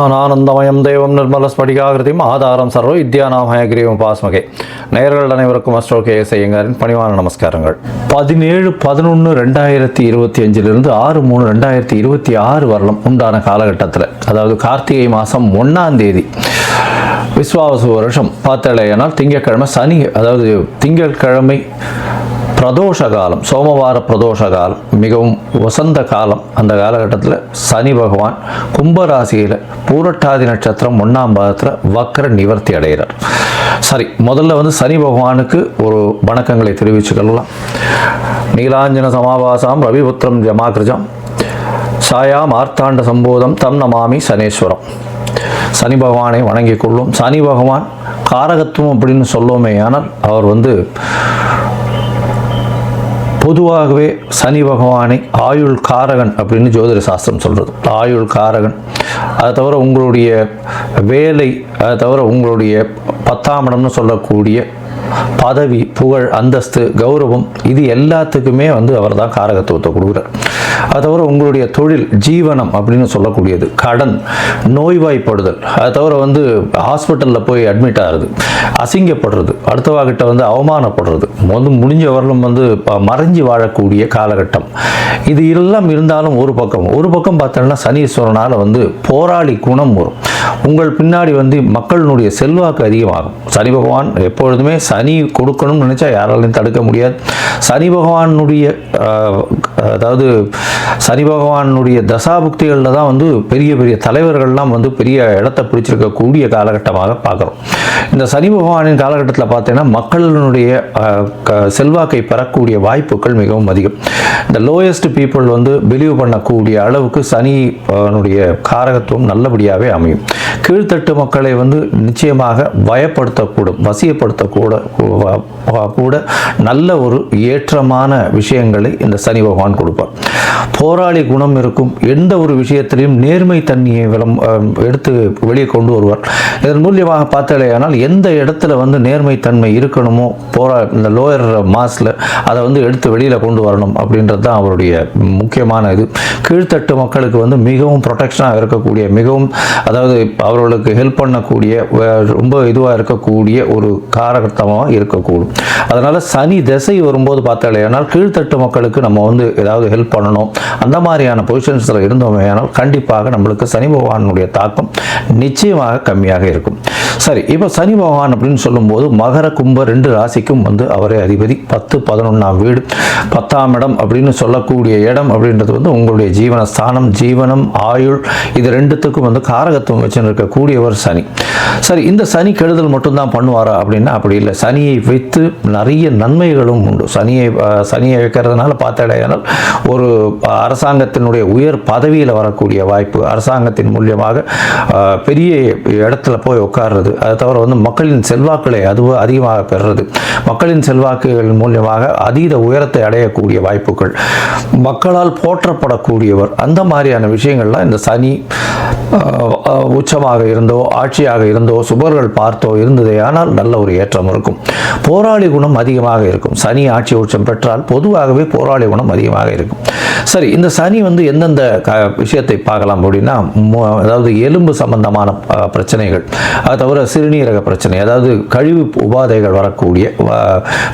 ஞானானந்தமயம் தேவம் நிர்மலஸ்படிகாகிருதியும் ஆதாரம் சர்வ வித்யாநாமயகிரியும் பாஸ்மகே. நேயர்கள் அனைவருக்கும் அஸ்ட்ரோ கேஎஸ் ஐயங்காரின் பணிவான நமஸ்காரங்கள். 17/11/2025 6/3/2026 வரலாம் உண்டான காலகட்டத்தில், அதாவது கார்த்திகை மாதம் 1ஆம் தேதி விஸ்வாவசு வருஷம் பார்த்தலையானால் திங்கட்கிழமை சனி, அதாவது திங்கட்கிழமை பிரதோஷ காலம், சோமவார பிரதோஷ காலம், மிகவும் வசந்த காலம். அந்த காலகட்டத்தில் சனி பகவான் கும்பராசியில் பூரட்டாதி நட்சத்திரம் 1ஆம் பாதத்தில் வக்ர நிவர்த்தி அடைகிறார். சரி, முதல்ல சனி பகவானுக்கு ஒரு வணக்கங்களை தெரிவிச்சுக்கலாம். நீலாஞ்சன சமாபாசாம் ரவிபுத்திரம் ஜமாகிருஜம் சாயா மார்த்தாண்ட சம்போதம் தம் நமாமி சனேஸ்வரம். சனி பகவானை வணங்கிக் கொள்ளும். சனி பகவான் காரகத்துவம் அப்படின்னு சொல்லுவோமே, ஆனால் அவர் பொதுவாகவே சனி பகவானை ஆயுள் காரகன் அப்படின்னு ஜோதிட சாஸ்திரம் சொல்கிறது. ஆயுள் காரகன், அதை தவிர உங்களுடைய வேலை, அதை தவிர உங்களுடைய 10ஆம் இடம்னு சொல்லக்கூடிய பதவி, புகழ், அந்தஸ்து, கௌரவம், இது எல்லாத்துக்குமே அவர் தான் காரகத்துவத்தை கொடுக்குறார். அதை தவிர உங்களுடைய தொழில், ஜீவனம் அப்படின்னு சொல்லக்கூடியது, கடன், நோய்வாய்ப்படுதல், அதை தவிர ஹாஸ்பிட்டலில் போய் அட்மிட் ஆகிறது, அசிங்கப்படுறது, அடுத்தவாகிட்ட அவமானப்படுறது, முடிஞ்ச வரலும் மறைஞ்சு வாழக்கூடிய காலகட்டம், இது எல்லாம் இருந்தாலும் ஒரு பக்கம் பார்த்தோம்னா சனீஸ்வரனால் போராளி குணம் வரும். உங்கள் பின்னாடி மக்களினுடைய செல்வாக்கு அதிகமாகும். சனி பகவான் எப்பொழுதுமே சனி கொடுக்கணும்னு நினைச்சா யாராலையும் தடுக்க முடியாது. சனி பகவானுடைய அதாவது சனி பகவானுடைய தசாபுக்திகளில் தான் பெரிய பெரிய தலைவர்கள்லாம் பெரிய இடத்தை பிடிச்சிருக்கக்கூடிய காலகட்டமாக பார்க்குறோம். இந்த சனி பகவானின் காலகட்டத்தில் பார்த்தீங்கன்னா மக்களினுடைய செல்வாக்கை பெறக்கூடிய வாய்ப்புகள் மிகவும் அதிகம். இந்த லோயஸ்ட் பீப்புள் பிலீவ் பண்ணக்கூடிய அளவுக்கு சனினுடைய காரகத்துவம் நல்லபடியாகவே அமையும். கீழ்த்தட்டு மக்களை நிச்சயமாக பயப்படுத்தக்கூடும், வசியப்படுத்தக்கூட நல்ல ஒரு ஏற்றமான விஷயங்களை இந்த சனி பகவான் கொடுப்பார். போராளி குணம் இருக்கும். எந்த ஒரு விஷயத்திலையும் நேர்மை தன்மையை எடுத்து வெளியே கொண்டு வருவார். இதன் மூலியமாக பார்த்தாலேயானால் எந்த இடத்துல நேர்மை தன்மை இருக்கணுமோ இந்த லோயர் மாஸில் அதை எடுத்து வெளியில் கொண்டு வரணும் அப்படின்றது தான் அவருடைய முக்கியமான இது. கீழ்த்தட்டு மக்களுக்கு மிகவும் ப்ரொடெக்ஷனாக இருக்கக்கூடிய, மிகவும் அதாவது அவர்களுக்கு ஹெல்ப் பண்ணக்கூடிய, ரொம்ப இதுவாக இருக்கக்கூடிய ஒரு காரகத்தமாக இருக்கக்கூடும். அதனால் சனி திசை வரும்போது பார்த்தாலேயானால் கீழ்த்தட்டு மக்களுக்கு நம்ம ஏதாவது ஹெல்ப் பண்ணணும், அந்த மாதிரியான பொசிஷன்ஸில் இருந்தோமே ஆனால் கண்டிப்பாக நம்மளுக்கு சனி பகவானுடைய தாக்கம் நிச்சயமாக கம்மியாக இருக்கும். சரி, இப்போ சனி பகவான் அப்படின்னு சொல்லும்போது மகர கும்ப 2 ராசிக்கும் அவரே அதிபதி. 10, 11ஆம் வீடு, 10ஆம் இடம் அப்படின்னு சொல்லக்கூடிய இடம் அப்படின்றது உங்களுடைய ஜீவனஸ்தானம், ஜீவனம், ஆயுள், இது ரெண்டுத்துக்கும் காரகத்துவம் வச்சு இருக்கக்கூடியவர் சனி. சரி, இந்த சனி கெடுதல் மட்டும்தான் பண்ணுவாரா அப்படின்னா அப்படி இல்லை. சனியை வைத்து நிறைய நன்மைகளும் உண்டு. சனியை வைக்கிறதுனால பார்த்தாலேயானால் ஒரு அரசாங்கத்தினுடைய உயர் பதவியில் வரக்கூடிய வாய்ப்பு, அரசாங்கத்தின் மூலியமாக பெரிய இடத்துல போய் உட்கார்றது, அதை தவிர மக்களின் செல்வாக்களை அதிகமாக பெறுறது, மக்களின் செல்வாக்குகள் மூலியமாக அதீத உயரத்தை அடையக்கூடிய வாய்ப்புகள், மக்களால் போற்றப்படக்கூடியவர், அந்த மாதிரியான விஷயங்கள்லாம் இந்த சனி உச்சமாக இருந்தோ, ஆட்சியாக இருந்தோ, சுபர்கள் பார்த்தோ இருந்ததே ஆனால் நல்ல ஒரு ஏற்றம் இருக்கும். போராளி குணம் அதிகமாக இருக்கும். சனி ஆட்சி உச்சம் பெற்றால் பொதுவாகவே போராளி குணம் அதிகமாக இருக்கும். சரி, இந்த சனி எந்தெந்த விஷயத்தை பார்க்கலாம் அப்படின்னா, அதாவது எலும்பு சம்பந்தமான பிரச்சனைகள், அது தவிர சிறுநீரக பிரச்சனை, அதாவது கழிவு உபாதைகள் வரக்கூடிய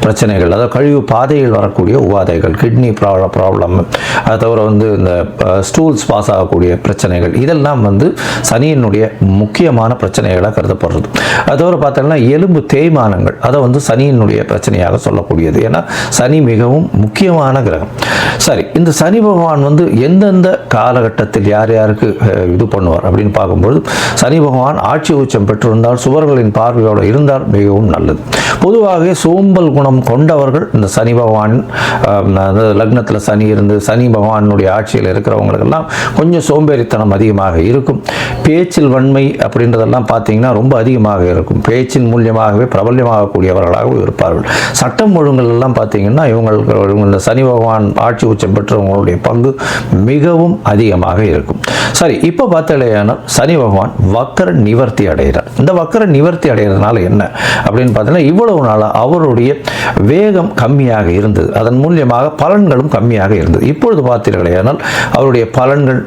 பிரச்சனைகள், அதாவது கழிவு பாதைகள் வரக்கூடிய உபாதைகள், கிட்னி ப்ராப்ளம், அது தவிர இந்த ஸ்டூல்ஸ் பாஸ் ஆகக்கூடிய பிரச்சனைகள், இதெல்லாம் சனியினுடைய முக்கியமான பிரச்சனைகளாக கருதப்படுறது. அது தவிர பார்த்தீங்கன்னா எலும்பு தேய்மானங்கள், அதை சனியினுடைய பிரச்சனையாக சொல்லக்கூடியது. ஏன்னா சனி மிகவும் முக்கியமான கிரகம். சரி, இந்த சனி பகவான் எந்தெந்த காலகட்டத்தில் யார் யாருக்கு இது பண்ணுவார் அப்படின்னு பார்க்கும்போது, சனி பகவான் ஆட்சி உச்சம் பெற்றிருந்தால், சுவர்களின் பார்வையோடு இருந்தால் மிகவும் நல்லது. பொதுவாக சோம்பல் குணம் கொண்டவர்கள் இந்த சனி பகவான் லக்னத்தில் சனி இருந்து சனி பகவானுடைய ஆட்சியில் இருக்கிறவங்களுக்கெல்லாம் கொஞ்சம் சோம்பேறித்தனம் அதிகமாக இருக்கும். பேச்சில் வன்மை அப்படின்றதெல்லாம் பார்த்தீங்கன்னா ரொம்ப அதிகமாக இருக்கும். பேச்சின் மூலியமாகவே பிரபல்யமாகக்கூடியவர்களாகவும் இருப்பார்கள். சட்டம் ஒழுங்குகள் எல்லாம் பார்த்தீங்கன்னா இவங்களுக்கு இந்த சனி பகவான் ஆட்சி உச்சம் பெற்றவங்களுடைய பங்கு மிகவும் அதிகமாக இருக்கும். சரி, இப்போ பார்த்தாலேயானால் சனி பகவான் வக்கர நிவர்த்தி அடைகிறார். இந்த வக்கர நிவர்த்தி அடைகிறதுனால என்ன அப்படின்னு பார்த்தீங்கன்னா, இவ்வளவு நாளாக அவருடைய வேகம் கம்மியாக இருந்தது, அதன் மூலியமாக பலன்களும் கம்மியாக இருந்தது. இப்பொழுது பார்த்தீர்களேயானால் அவருடைய பலன்கள்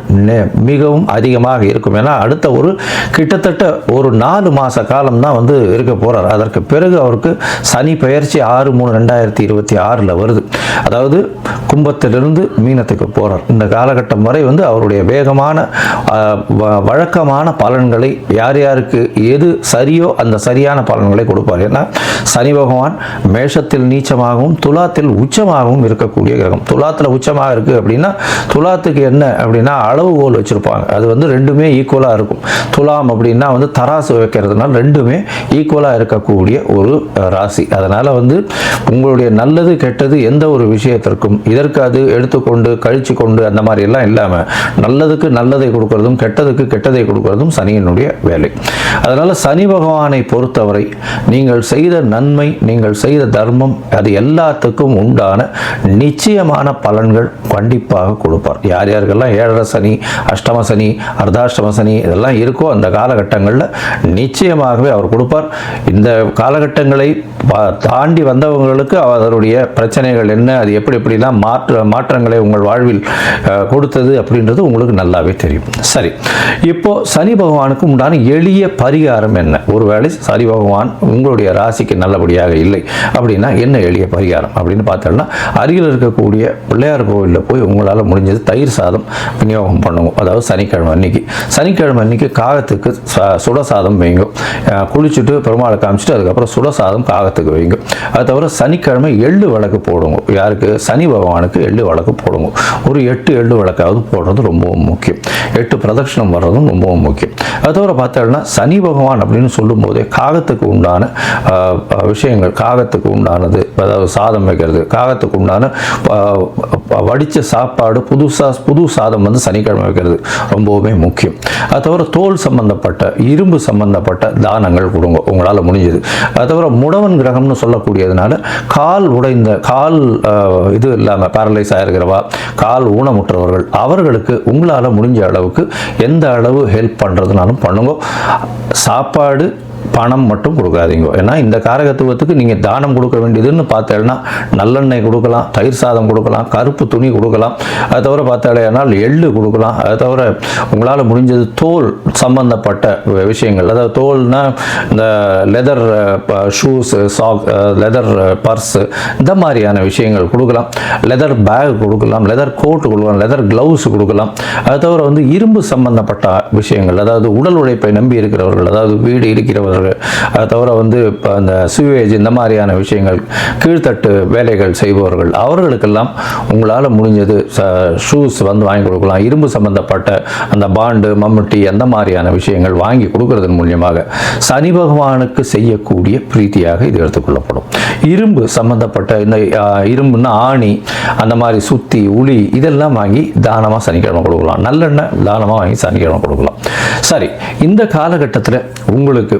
மிகவும் அதிகமாக இருக்கும். ஏன்னா அடுத்த கிட்டத்தட்ட ஒரு 4 மாத காலம் தான் வந்து இருக்க போகிறார். அதற்கு பிறகு அவருக்கு சனி பெயர்ச்சி 6/3/2026 வருது. அதாவது கும்பத்திலிருந்து மீனத்துக்கு போகிறார். இந்த காலகட்டம் வரை வந்து அவருடைய வேகமான வழக்கமான பலன்களை யார் யாருக்கு எது சரியோ அந்த சரியான பலன்களை கொடுப்பார். ஏன்னா சனி பகவான் மேஷத்தில் நீச்சமாகவும் துலாத்தில் உச்சமாகவும் இருக்கக்கூடிய கிரகம். துலாத்தில் உச்சமாக இருக்குது அப்படின்னா துலாத்துக்கு என்ன அப்படின்னா அளவுகோல் வச்சுருப்பாங்க. அது வந்து ரெண்டுமே ஈக்குவலாக இருக்கும். துலாம் அப்படின்னா வந்து தராசு வைக்கிறதுனால ரெண்டுமே ஈக்குவலாக இருக்கக்கூடிய ஒரு ராசி. அதனால் வந்து உங்களுடைய நல்லது கெட்டது எந்த ஒரு விஷயத்திற்கும் இதற்கு அது எடுத்துக்கொண்டு கழிச்சு கொண்டு அந்த மாதிரி எல்லாம் இல்லாமல் நல்லதுக்கு நல்லதை கொடுக்கறதும் கெட்டதுக்கு கெட்டதை கொடுக்கறதும் சனியினுடைய வேலை. அதனால் சனி பகவானை பொறுத்தவரை நீங்கள் செய்த நன்மை, நீங்கள் செய்த தர்மம், அது எல்லாத்துக்கும் உண்டான நிச்சயமான பலன்கள் கண்டிப்பாக கொடுப்பார். யார் யாருக்கெல்லாம் 7.5 சனி, அஷ்டம சனி, அர்த்தாஷ்டம சனி இதெல்லாம் இருக்கோ அந்த காலகட்டங்களில் நிச்சயமாகவே அவர் கொடுப்பார். இந்த காலகட்டங்களை தாண்டி வந்தவங்களுக்கு அதனுடைய பிரச்சனைகள் என்ன, அது எப்படிலாம் மாற்றங்களை உங்கள் வாழ்வில் கொடுத்தது அப்படின்றது உங்களுக்கு நல்லாவே தெரியும். சரி, இப்போ சனி பகவானுக்கு உண்டான எளிய பரிகாரம் என்ன? ஒருவேளை சனி பகவான் உங்களுடைய ராசிக்கு நல்லபடியாக இல்லை அப்படின்னா என்ன எளிய பரிகாரம் அப்படின்னு பார்த்தோம்னா, அருகில் இருக்கக்கூடிய பிள்ளையார் கோவிலில் போய் உங்களால் முடிஞ்சது தயிர் சாதம் விநியோகம் பண்ணுவோம். அதாவது சனிக்கிழமை அன்னைக்கு காகத்துக்கு சுடசாதம் வைங்க. குளிச்சுட்டு பெருமாளை காமிச்சிட்டு அதுக்கப்புறம் சுடசாதம் காகத்துக்கு வைங்க. அது தவிர சனிக்கிழமை எள்ளு விளக்கு போடுங்க. யாருக்கு? சனி பகவானுக்கு எள்ளு விளக்கு போடுங்க. ஒரு 8 எள்ளு விளக்காவது போடுறது ரொம்பவும் முக்கியம். 8 பிரதட்சணம் வர்றதும் ரொம்பவும் முக்கியம். அது தவிர பார்த்தோம்னா சனி பகவான் அப்படின்னு சொல்லும் போதே காகத்துக்கு உண்டான விஷயங்கள், காகத்துக்கு உண்டானது, அதாவது சாதம் வைக்கிறது, காகத்துக்கு உண்டான வடித்த சாப்பாடு, புது சாதம் வந்து சனிக்கிழமை வைக்கிறது ரொம்பவுமே முக்கியம். அது தவிர தோல் சம்பந்தப்பட்ட, இரும்பு சம்பந்தப்பட்ட தானங்கள் கொடுங்க உங்களால் முடிஞ்சது. அது தவிர முடவன் கிரகம்னு சொல்லக்கூடியதுனால கால் உடைந்த, கால் இது இல்லாமல் பேரலைஸ் ஆகிருக்கிறவா, கால் ஊனமுற்றவர்கள், அவர்களுக்கு உங்களால் முடிஞ்ச அளவுக்கு எந்த அளவு ஹெல்ப் பண்ணுறதுனாலும் பண்ணுங்க. சாப்பாடு பணம் மட்டும் கொடுக்காதீங்க. ஏன்னா இந்த காரகத்துவத்துக்கு நீங்கள் தானம் கொடுக்க வேண்டியதுன்னு பார்த்தேன்னா நல்லெண்ணெய் கொடுக்கலாம், தயிர் சாதம் கொடுக்கலாம், கருப்பு துணி கொடுக்கலாம். அது தவிர பார்த்தாலேனால் எள்ளு கொடுக்கலாம். அது தவிர உங்களால் முடிஞ்சது தோல் சம்பந்தப்பட்ட விஷயங்கள், அதாவது தோல்னா இந்த leather shoes, sock, leather purse, இந்த மாதிரியான விஷயங்கள் கொடுக்கலாம். லெதர் பேக் கொடுக்கலாம், லெதர் கோட் கொடுக்கலாம், லெதர் க்ளவுஸ் கொடுக்கலாம். அது தவிர வந்து இரும்பு சம்பந்தப்பட்ட விஷயங்கள், அதாவது உடல் உழைப்பை நம்பி இருக்கிறவர்கள், அதாவது வீடு இருக்கிறவர்கள், அது தவிர வந்து அந்த சுவேஜ், இந்த மாதிரியான விஷயங்கள், கீழ்த்தட்டு வேலைகள் செய்பவர்கள், அவர்களுக்கெல்லாம் உங்களால் முடிஞ்சது ஷூஸ் வந்து வாங்கி கொடுக்கலாம். இரும்பு சம்பந்தப்பட்ட அந்த பாண்டு, மம்முட்டி, அந்த மாதிரியான விஷயங்கள் வாங்கி கொடுக்கறதன் மூலியமாக சனி பகவானுக்கு செய்யக்கூடிய பிரீத்தியாக இது எடுத்துக்கொள்ளப்படும். இரும்பு சம்பந்தப்பட்ட இந்த இரும்புன்னா ஆணி, அந்த மாதிரி சுத்தி, உளி, இதெல்லாம் வாங்கி தானமாக சனிக்கிழமை கொடுக்கலாம். நல்லெண்ணெய் தானமாக வாங்கி சனிக்கிழமை கொடுக்கலாம். சரி, இந்த காலகட்டத்தில் உங்களுக்கு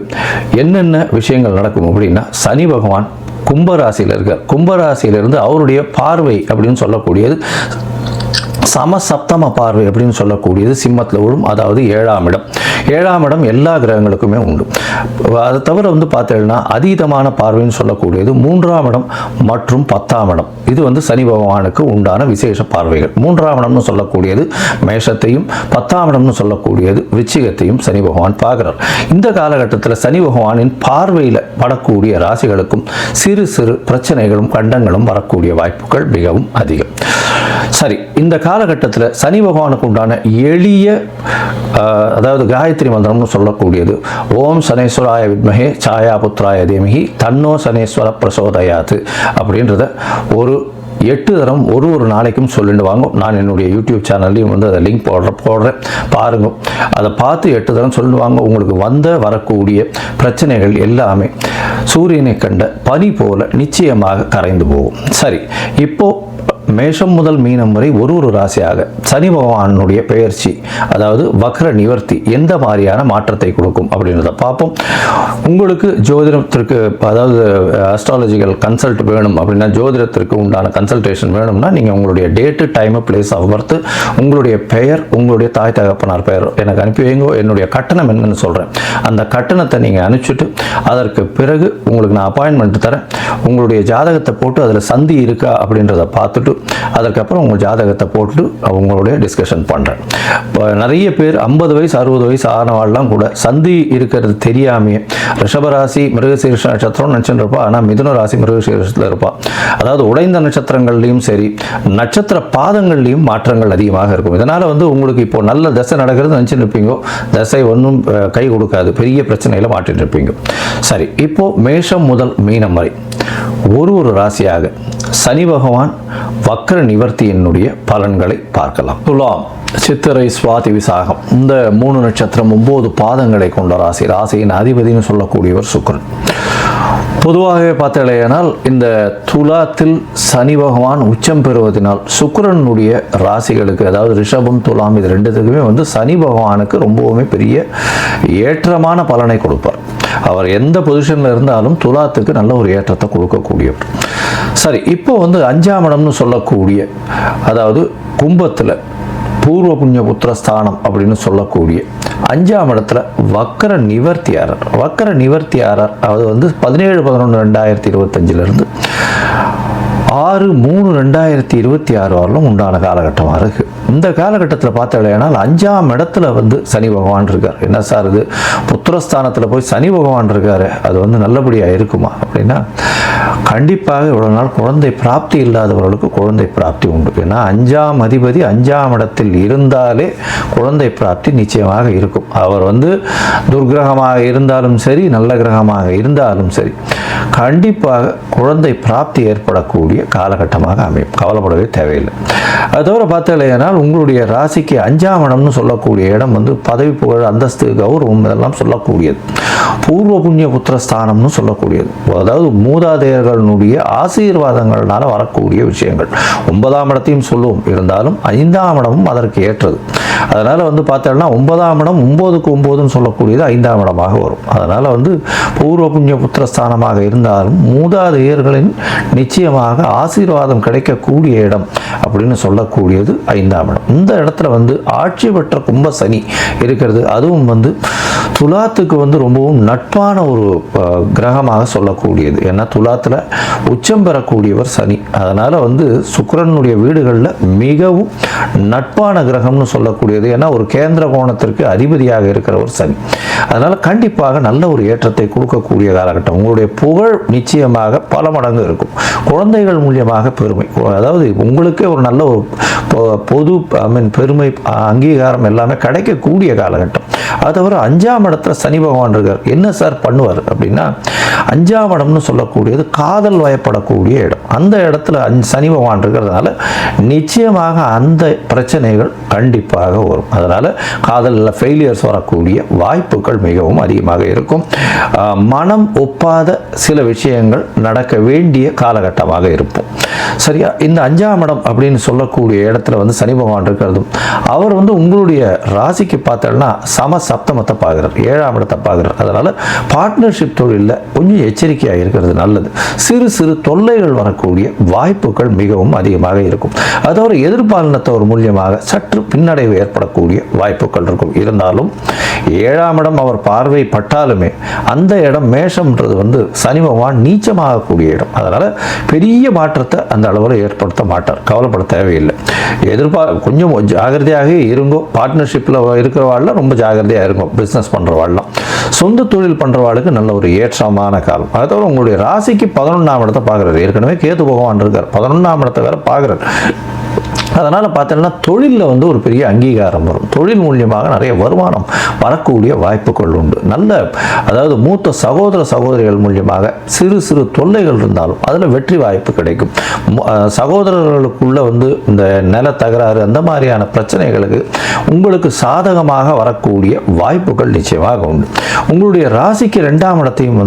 என்னென்ன விஷயங்கள் நடக்கும் அப்படின்னா, சனி பகவான் கும்பராசியில் இருக்கார். கும்பராசியிலிருந்து அவருடைய பார்வை அப்படின்னு சொல்லக்கூடியது சமசப்தம பார்வை அப்படின்னு சொல்லக்கூடியது சிம்மத்தில் விழும். அதாவது 7ஆம் இடம். 7ஆம் இடம் எல்லா கிரகங்களுக்குமே உண்டு. அதை தவிர வந்து பார்த்தீங்கன்னா அதீதமான பார்வைன்னு சொல்லக்கூடியது 3ஆம் இடம் மற்றும் 10ஆம் இடம். இது வந்து சனி பகவானுக்கு உண்டான விசேஷ பார்வைகள். 3ஆம் இடம்னு சொல்லக்கூடியது மேஷத்தையும், 10ஆம் இடம்னு சொல்லக்கூடியது விருச்சிகத்தையும் சனி பகவான் பார்க்கிறார். இந்த காலகட்டத்தில் சனி பகவானின் பார்வையில் படக்கூடிய ராசிகளுக்கும் சிறு சிறு பிரச்சனைகளும் கண்டங்களும் வரக்கூடிய வாய்ப்புகள் மிகவும் அதிகம். சரி, இந்த காலகட்டத்தில் சனி பகவானுக்கு உண்டான எளிய, அதாவது காயத்ரி மந்திரம்னு சொல்லக்கூடியது ஓம் சனேஸ்வராய வித்மஹே சாயா புத்ராய தீமஹி தன்னோ சனேஸ்வர பிரசோதயாத்து அப்படின்றத ஒரு 8 தரம் ஒரு நாளைக்கும் சொல்லிட்டு வாங்க. நான் என்னுடைய யூடியூப் சேனல்லையும் வந்து அதை லிங்க் போடுறேன், பாருங்க. அதை பார்த்து 8 தரம் சொல்லுவாங்க. உங்களுக்கு வரக்கூடிய பிரச்சனைகள் எல்லாமே சூரியனை கண்ட பனி போல நிச்சயமாக கரைந்து போகும். சரி, இப்போ மேஷம் முதல் மீனம் வரை ஒரு ராசியாக சனி பகவானுடைய பெயர்ச்சி, அதாவது வக்ர நிவர்த்தி எந்த மாதிரியான மாற்றத்தை கொடுக்கும் அப்படின்றத பார்ப்போம். உங்களுக்கு ஜோதிடத்திற்கு, அதாவது அஸ்ட்ராலஜிக்கல் கன்சல்ட் வேணும் அப்படின்னா, ஜோதிடத்திற்கு உண்டான கன்சல்டேஷன் வேணும்னா நீங்கள் உங்களுடைய date, time, place of birth, உங்களுடைய பெயர், உங்களுடைய தாய் தகப்பனார் பெயர் எனக்கு அனுப்பி வைங்க. என்னுடைய கட்டணம் என்னன்னு சொல்கிறேன். அந்த கட்டணத்தை நீங்கள் அனுப்பிச்சுட்டு அதற்கு பிறகு உங்களுக்கு நான் அப்பாயின்மெண்ட் தரேன். உங்களுடைய ஜாதகத்தை போட்டு அதில் சந்தி இருக்கா அப்படின்றத பார்த்துட்டு அதுக்கப்புறம் உங்கள் ஜாதகத்தை போட்டு அவங்களுடைய டிஸ்கஷன் பண்ணுறேன். இப்போ நிறைய பேர் 50 வயசு 60 வயசு ஆனவாள்லாம் கூட சந்தி இருக்கிறது தெரியாமையே ரிஷபராசி மிருகசீரிஷ நட்சத்திரம் நினச்சிட்டு இருப்பா. ஆனால் மிதுன ராசி மிருகசீரிஷத்தில் இருப்பா. அதாவது உடைந்த நட்சத்திரங்கள்லையும் சரி, நட்சத்திர பாதங்கள்லையும் மாற்றங்கள் அதிகமாக இருக்கும். இதனால் உங்களுக்கு இப்போ நல்ல தசை நடக்கிறது நினச்சிட்டு இருப்பீங்க, தசை ஒன்றும் கை கொடுக்காது, பெரிய பிரச்சனையில் மாட்டிட்டு இருப்பீங்க. சரி, இப்போ மேஷம் முதல் மீனம் வரை ஒரு ராசியாக சனி பகவான் வக்ர நிவர்த்தியினுடைய பலன்களை பார்க்கலாம். துலாம், சித்திரை, சுவாதி, விசாகம் இந்த 3 நட்சத்திரம் 9 பாதங்களை கொண்ட ராசி. ராசியின் அதிபதினு சொல்லக்கூடியவர் சுக்கிரன். பொதுவாகவே பார்த்தீங்கன்னா இந்த துலாத்தில் சனி பகவான் உச்சம் பெறுவதனால் சுக்கிரனுடைய ராசிகளுக்கு, அதாவது ரிஷபம், துலாம் இது ரெண்டுத்துக்குமே சனி பகவானுக்கு ரொம்பவுமே பெரிய ஏற்றமான பலனை கொடுப்பார். அவர் எந்த பொசிஷனில் இருந்தாலும் துலாத்துக்கு நல்ல ஒரு ஏற்றத்தை கொடுக்கக்கூடியவர். சரி, இப்போ 5ஆம் இடம்னு சொல்லக்கூடிய, அதாவது கும்பத்தில் பூர்வ புண்ணிய புத்திரஸ்தானம் அப்படின்னு சொல்லக்கூடிய 5ஆம் இடத்துல வக்கர நிவர்த்தியாரர். வக்கர நிவர்த்தியாரர் அது 17/11/2025 6/3/2026 வரலும் உண்டான காலகட்டமாக இருக்குது. இந்த காலகட்டத்தில் பார்த்தீங்கன்னா 5ஆம் இடத்துல சனி பகவான் இருக்கார். என்ன சார் இது, புத்திரஸ்தானத்தில் போய் சனி பகவான் இருக்காரு, அது நல்லபடியாக இருக்குமா அப்படின்னா, கண்டிப்பாக இவ்வளோ நாள் குழந்தை பிராப்தி இல்லாதவர்களுக்கு குழந்தை பிராப்தி உண்டு. ஏன்னா 5ஆம் அதிபதி 5ஆம் இடத்தில் இருந்தாலே குழந்தை பிராப்தி நிச்சயமாக இருக்கும். அவர் துர்கிரகமாக இருந்தாலும் சரி, நல்ல கிரகமாக இருந்தாலும் சரி, கண்டிப்பாக குழந்தை பிராப்தி ஏற்படக்கூடிய காலகட்டமாக அமையும். கவலைப்படவே தேவையில்லை. அது தவிர பார்த்தீங்கன்னா உங்களுடைய ராசிக்கு 5ஆம் இடம்னு சொல்லக்கூடிய இடம் பதவி, புகழ், அந்தஸ்து, கௌரவம் இதெல்லாம் சொல்லக்கூடியது. பூர்வ புண்ணிய புத்திரஸ்தானம்னு சொல்லக்கூடியது. அதாவது மூதாதையர்களுடைய ஆசீர்வாதங்கள்னால வரக்கூடிய விஷயங்கள். 9ஆம் இடத்தையும் சொல்லுவோம், இருந்தாலும் 5ஆம் இடமும் அதற்கு ஏற்றது. அதனால் பார்த்தோம்னா 9ஆம் இடம் 9க்கு 9ன்னு சொல்லக்கூடியது 5ஆம் இடமாக வரும். அதனால் பூர்வ புண்ணிய புத்திரஸ்தானமாக இருந்தாலும் மூதாதையர்களின் நிச்சயமாக ஆசீர்வாதம் கிடைக்கக்கூடிய இடம் அப்படின்னு சொல்லக்கூடியது 5ஆம் இடம். இந்த இடத்துல ஆட்சி பெற்ற கும்ப சனி இருக்கிறது. அதுவும் துலாத்துக்கு ரொம்பவும் நட்பான ஒரு கிரகமாக சொல்லக்கூடியது. ஏன்னா துலாத்தில் உச்சம் பெறக்கூடியவர் சனி. அதனால் சுக்கிரனுடைய வீடுகளில் மிகவும் நட்பான கிரகம்னு சொல்லக்கூடியது. ஏன்னா ஒரு கேந்திர கோணத்திற்கு அதிபதியாக இருக்கிறவர் சனி. அதனால் கண்டிப்பாக நல்ல ஒரு ஏற்றத்தை கொடுக்கக்கூடிய காலகட்டம். உங்களுடைய புகழ் நிச்சயமாக பல மடங்கு இருக்கும். குழந்தைகள் மூலியமாக பெருமை, அதாவது உங்களுக்கே ஒரு நல்ல ஒரு பொது பெருமை, அங்கீகாரம் எல்லாமே கிடைக்கக்கூடிய காலகட்டம். அது தவிர 5ஆம் இடத்துல சனி பகவான் இருக்கார். என்ன சார் பண்ணுவார் அப்படின்னா, 5ஆம் இடம்னு சொல்லக்கூடியது காதல் வயப்படக்கூடிய இடம். அந்த இடத்துல சனி பகவான் இருக்கிறதுனால நிச்சயமாக அந்த பிரச்சனைகள் கண்டிப்பாக வரும். அதனால் காதலில் ஃபெயிலியர்ஸ் வரக்கூடிய வாய்ப்புகள் மிகவும் அதிகமாக இருக்கும். மனம் ஒப்பாத சில விஷயங்கள் நடக்க வேண்டிய காலகட்டமாக இருக்கும். சரியா, இந்த 5ஆம் இடம் அப்படின்னு சொல்லக்கூடிய இடத்துல சனி பகவான் இருக்கிறதும், அவர் உங்களுடைய ராசிக்கு பார்த்தோம்னா சம சப்தமத்தை பார்க்குறார், 7ஆம் இடத்தை பார்க்குறார். அதனால் பார்ட்னர்ஷிப் தொழிலில் கொஞ்சம் எச்சரிக்கையாக இருக்கிறது நல்லது. சிறு சிறு தொல்லைகள் வரக்கூடிய வாய்ப்புகள் மிகவும் அதிகமாக இருக்கும். அதோட எதிர்பாலினத்தவர் மூலியமாக சற்று பின்னடைவு ஏற்படக்கூடிய வாய்ப்புகள் இருக்கும். இருந்தாலும் 7ஆம் இடம் அவர் பார்வை பட்டாலுமே அந்த இடம் மேஷம்ன்றது சனி பகவான் நீச்சமாகக்கூடிய இடம். அதனால் பெரிய மாற்றத்தை அந்த அளவில் ஏற்படுத்த மாட்டார். கவலைப்பட தேவையில்லை. கொஞ்சம் ஜாகிரதையாக இருங்கோ. பார்ட்னர்ஷிப்பில் இருக்கிறவாள்லாம் ரொம்ப ஜாகிரதையாக இருக்கும். பிஸ்னஸ் பண்ணுறவாள்லாம், சொந்த தொழில் பண்ணுறவாளுக்கு நல்ல ஒரு ஏற்றமான காலம். அதை தவிர உங்களுடைய ராசிக்கு 11ஆம் இடத்தை பார்க்குறாரு. ஏற்கனவே கேது பகவான் இருக்கார், 11ஆம் இடத்தை வேற பார்க்குறாரு. அதனால் பார்த்தோம்னா தொழிலில் ஒரு பெரிய அங்கீகாரம் வரும். தொழில் மூலியமாக நிறைய வருமானம் வரக்கூடிய வாய்ப்புகள் உண்டு. நல்ல, அதாவது மூத்த சகோதர சகோதரிகள் மூலியமாக சிறு சிறு தொல்லைகள் இருந்தாலும் அதில் வெற்றி வாய்ப்பு கிடைக்கும். சகோதரர்களுக்குள்ள இந்த நில தகராறு அந்த மாதிரியான பிரச்சனைகளுக்கு உங்களுக்கு சாதகமாக வரக்கூடிய வாய்ப்புகள் நிச்சயமாக உண்டு. உங்களுடைய ராசிக்கு 2ஆம் இடத்தையும்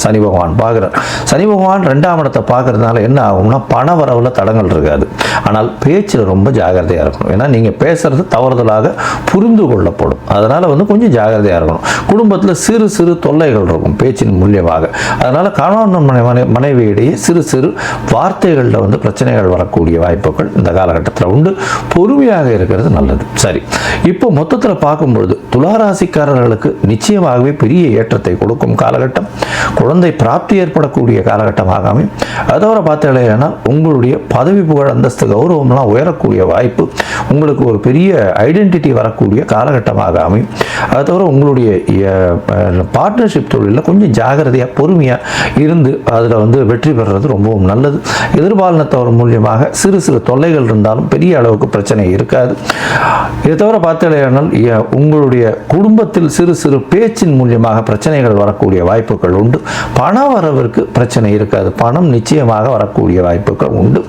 சனி பகவான் பார்க்குறார். சனி பகவான் 2ஆம் இடத்தை பார்க்கறதுனால என்ன ஆகும்னா பண வரவில் தடங்கள் இருக்காது. ஆனால் பேச்சு பேச்சில் ரொம்ப ஜாகிரதையாக இருக்கணும். ஏன்னா நீங்கள் பேசுகிறது தவறுதலாக புரிந்து கொள்ளப்படும். அதனால் வந்து கொஞ்சம் ஜாகிரதையாக இருக்கணும். குடும்பத்தில் சிறு சிறு தொல்லைகள் இருக்கும் பேச்சின் மூலியமாக. அதனால் கணவன் மனைவியிடையே சிறு சிறு வார்த்தைகளில் வந்து பிரச்சனைகள் வரக்கூடிய வாய்ப்புகள் இந்த காலகட்டத்தில் உண்டு. பொறுமையாக இருக்கிறது நல்லது. சரி, இப்போ மொத்தத்தில் பார்க்கும்பொழுது துளாராசிக்காரர்களுக்கு நிச்சயமாகவே பெரிய ஏற்றத்தை கொடுக்கும் காலகட்டம். குழந்தை பிராப்தி ஏற்படக்கூடிய காலகட்டமாக அமையும். அதோட பார்த்தீங்கன்னா உங்களுடைய பதவி புகழ் அந்தஸ்து கௌரவம்லாம் உயரக்கூடிய வாய்ப்பு, உங்களுக்கு ஒரு பெரிய ஐடென்டிட்டி வரக்கூடிய காலகட்டமாக அமையும். அது தவிர உங்களுடைய பார்ட்னர்ஷிப் தொழிலில் கொஞ்சம் ஜாகிரதையாக பொறுமையாக இருந்து அதில் வந்து வெற்றி பெறுறது ரொம்பவும் நல்லது. எதிர்பாலினத்தவர் மூலியமாக சிறு சிறு தொல்லைகள் இருந்தாலும் பெரிய அளவுக்கு பிரச்சனை இருக்காது. இதை தவிர பார்த்தீங்கன்னா உங்களுடைய குடும்பத்தில் சிறு சிறு பேச்சின் மூலியமாக பிரச்சனைகள் வரக்கூடிய வாய்ப்புகள் உண்டு. பண வரவிற்கு பிரச்சனை இருக்காது. பணம் நிச்சயமாக வரக்கூடிய வாய்ப்புகள் உண்டு.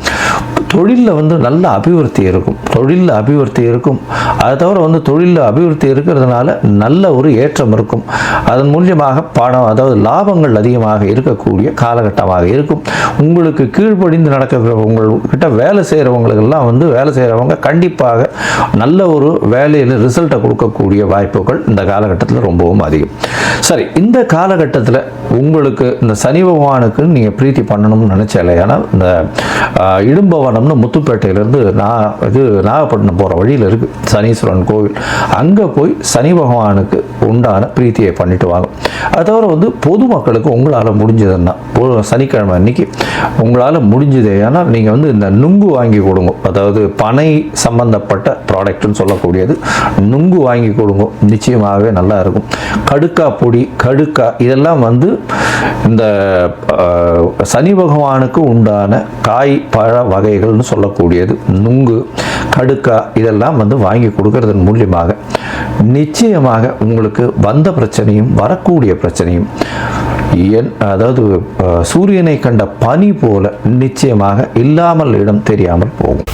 தொழிலில் வந்து நல்ல அபிவிருத்தி இருக்கும். தொழிலில் அபிவிருத்தி இருக்கும். அதை தவிர வந்து தொழிலில் அபிவிருத்தி இருக்கிறதுனால நல்ல ஒரு ஏற்றம் இருக்கும். அதன் மூலியமாக பணம், அதாவது லாபங்கள் அதிகமாக இருக்கக்கூடிய காலகட்டமாக இருக்கும். உங்களுக்கு கீழ்ப்படிந்து நடக்கிற உங்கள்கிட்ட வேலை செய்கிறவங்களுக்கெல்லாம் வந்து வேலை செய்கிறவங்க கண்டிப்பாக நல்ல ஒரு வேலையில் ரிசல்ட்டை கொடுக்கக்கூடிய வாய்ப்புகள் இந்த காலகட்டத்தில் ரொம்பவும் அதிகம். சரி, இந்த காலகட்டத்தில் உங்களுக்கு இந்த சனி பகவானுக்கு நீங்கள் பிரீத்தி பண்ணணும்னு நினச்சாலே, ஏன்னா இந்த இடும்பவனம்னு முத்துப்பேட்டையிலேருந்து நாகப்பட்டினம் போகிற வழியில் இருக்குது சனீஸ்வரன் கோவில். அங்கே போய் சனி பகவானுக்கு உண்டான பிரீத்தியை பண்ணிட்டு வாங்க. அது தவிர வந்து பொதுமக்களுக்கு உங்களால் முடிஞ்சதுன்னா சனிக்கிழமை அன்னைக்கு உங்களால் முடிஞ்சதே, ஏன்னா நீங்கள் வந்து இந்த நுங்கு வாங்கி கொடுங்க. அதாவது பனை சம்பந்தப்பட்ட ப்ராடக்ட்னு சொல்லக்கூடியது நுங்கு வாங்கி கொடுங்க. நிச்சயமாகவே நல்லா இருக்கும். கடுக்கா பொடி, கடுக்கா இதெல்லாம் வந்து இந்த சனி பகவானுக்கு உண்டான காய் பழ வகைகள்னு சொல்லக்கூடியது நுங்கு, கடுக்கா இதெல்லாம் வந்து வாங்கி கொடுக்கறதன் மூலியமாக நிச்சயமாக உங்களுக்கு வந்த பிரச்சனையும் வரக்கூடிய பிரச்சனையும் அதாவது சூரியனை கண்ட பனி போல நிச்சயமாக இல்லாமல் இடம் தெரியாமல் போகும்.